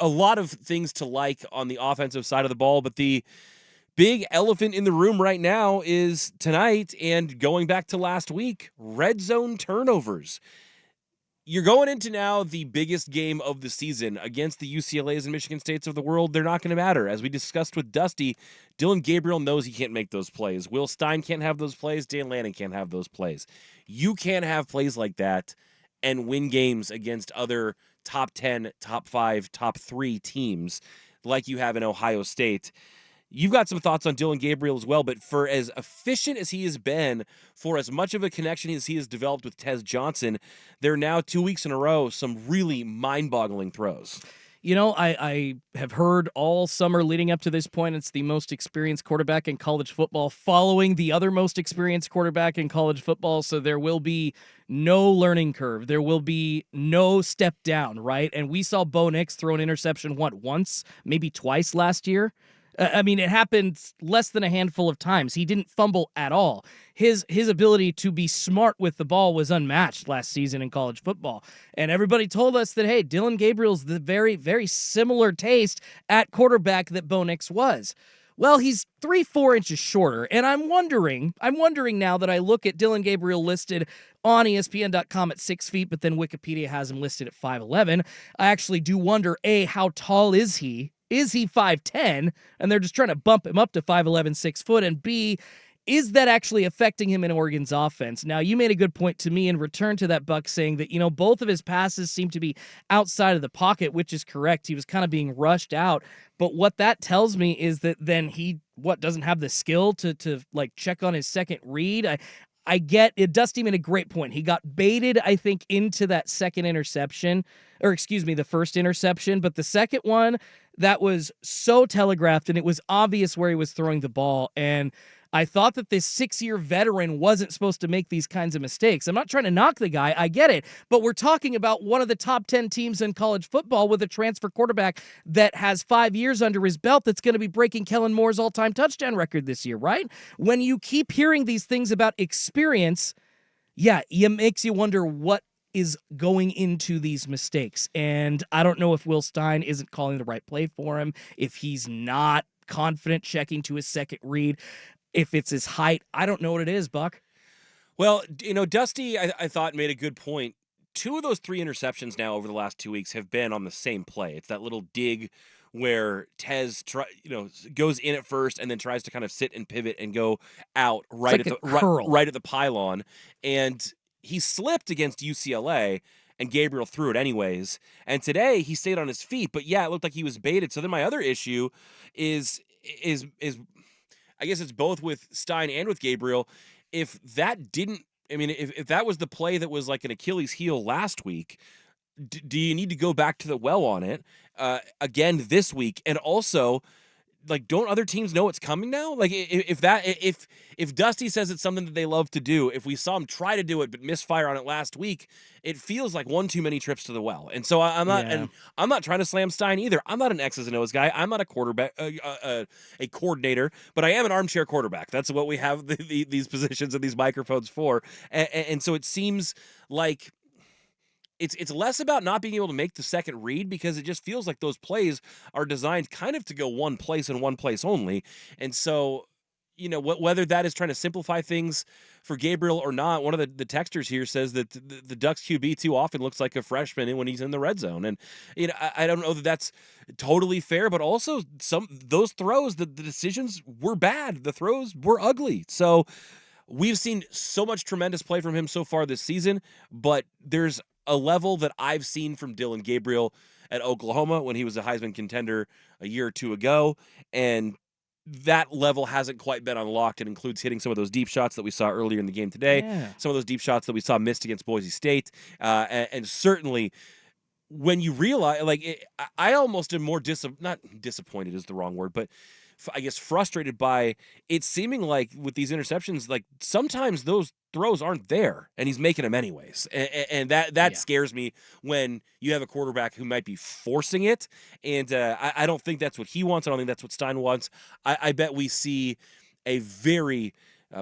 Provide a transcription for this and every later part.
a lot of things to like on the offensive side of the ball, but the big elephant in the room right now is tonight and going back to last week, red zone turnovers. You're going into now the biggest game of the season against the UCLAs and Michigan States of the world. They're not going to matter. As we discussed with Dusty, Dillon Gabriel knows he can't make those plays. Will Stein can't have those plays. Dan Lanning can't have those plays. You can't have plays like that and win games against other top 10, top 5, top 3 teams like you have in Ohio State. You've got some thoughts on Dillon Gabriel as well, but for as efficient as he has been, for as much of a connection as he has developed with Tez Johnson, there are now 2 weeks in a row some really mind-boggling throws. You know, I have heard all summer leading up to this point, it's the most experienced quarterback in college football following the other most experienced quarterback in college football, so there will be no learning curve. There will be no step down, right? And we saw Bo Nix throw an interception, once, maybe twice last year? I mean, it happened less than a handful of times. He didn't fumble at all. His ability to be smart with the ball was unmatched last season in college football. And everybody told us that, hey, Dillon Gabriel's the very, very similar taste at quarterback that Bo Nix was. Well, he's 3-4 inches shorter, and I'm wondering now that I look at Dillon Gabriel listed on ESPN.com at 6 feet, but then Wikipedia has him listed at 5'11". I actually do wonder, A, how tall is he? Is he 5'10", and they're just trying to bump him up to 5'11", 6 foot? And B, is that actually affecting him in Oregon's offense? Now, you made a good point to me in return to that, Buck, saying that, both of his passes seem to be outside of the pocket, which is correct. He was kind of being rushed out. But what that tells me is that then he, doesn't have the skill to check on his second read? I get it. Dusty made a great point. He got baited, I think, into that second interception, the first interception. But the second one, that was so telegraphed, and it was obvious where he was throwing the ball. And I thought that this 6-year veteran wasn't supposed to make these kinds of mistakes. I'm not trying to knock the guy. I get it. But we're talking about one of the top 10 teams in college football with a transfer quarterback that has 5 years under his belt that's going to be breaking Kellen Moore's all-time touchdown record this year, right? When you keep hearing these things about experience, it makes you wonder what is going into these mistakes. And I don't know if Will Stein isn't calling the right play for him, if he's not confident checking to his second read, if it's his height. I don't know what it is, Buck. Well, Dusty, I thought, made a good point. 2 of those 3 interceptions now over the last 2 weeks have been on the same play. It's that little dig where Tez goes in at first and then tries to kind of sit and pivot and go out right at the pylon. And he slipped against UCLA, and Gabriel threw it anyways. And today he stayed on his feet, but it looked like he was baited. So then my other issue is I guess it's both with Stein and with Gabriel. If that was the play that was like an Achilles heel last week, do you need to go back to the well on it again this week? And also, don't other teams know it's coming now? If Dusty says it's something that they love to do, if we saw him try to do it but misfire on it last week, it feels like one too many trips to the well. And so I'm not trying to slam Stein either. I'm not an X's and O's guy. I'm not a quarterback, a coordinator, but I am an armchair quarterback. That's what we have these positions and these microphones for. And so it seems like it's less about not being able to make the second read, because it just feels like those plays are designed kind of to go one place and one place only. And so, whether that is trying to simplify things for Gabriel or not, one of the texters here says that the Ducks QB too often looks like a freshman when he's in the red zone. And, I don't know that that's totally fair, but also those throws, the decisions were bad. The throws were ugly. So we've seen so much tremendous play from him so far this season, but there's a level that I've seen from Dillon Gabriel at Oklahoma when he was a Heisman contender a year or two ago, and that level hasn't quite been unlocked. It includes hitting some of those deep shots that we saw earlier in the game today, some of those deep shots that we saw missed against Boise State, and certainly when you realize, I almost am more not disappointed is the wrong word, but I guess frustrated by it seeming like with these interceptions, sometimes those throws aren't there and he's making them anyways. And that scares me when you have a quarterback who might be forcing it. And I don't think that's what he wants. I don't think that's what Stein wants. I bet we see a very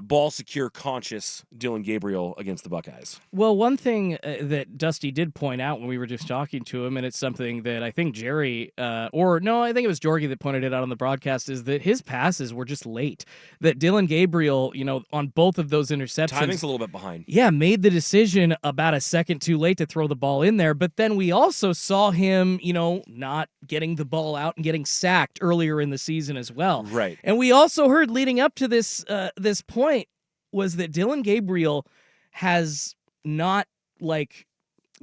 ball secure, conscious Dillon Gabriel against the Buckeyes. Well, one thing that Dusty did point out when we were just talking to him, and it's something that I think Jerry, I think it was Jorgie that pointed it out on the broadcast, is that his passes were just late. That Dillon Gabriel, on both of those interceptions, timing's a little bit behind. Yeah, made the decision about a second too late to throw the ball in there. But then we also saw him, not getting the ball out and getting sacked earlier in the season as well. Right. And we also heard leading up to this point was that Dillon Gabriel has not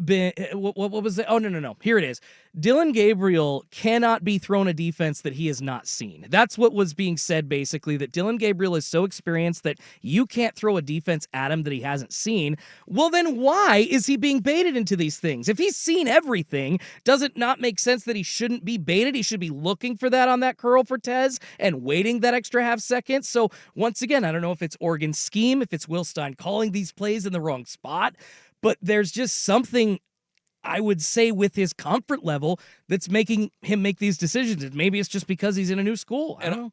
been what was it? Oh no. Here it is. Dillon Gabriel cannot be thrown a defense that he has not seen. That's what was being said basically, that Dillon Gabriel is so experienced that you can't throw a defense at him that he hasn't seen. Well, then why is he being baited into these things? If he's seen everything, does it not make sense that he shouldn't be baited? He should be looking for that on that curl for Tez and waiting that extra half second. So once again, I don't know if it's Oregon's scheme, if it's Will Stein calling these plays in the wrong spot, but there's just something, I would say, with his comfort level that's making him make these decisions. And maybe it's just because he's in a new school. I don't know.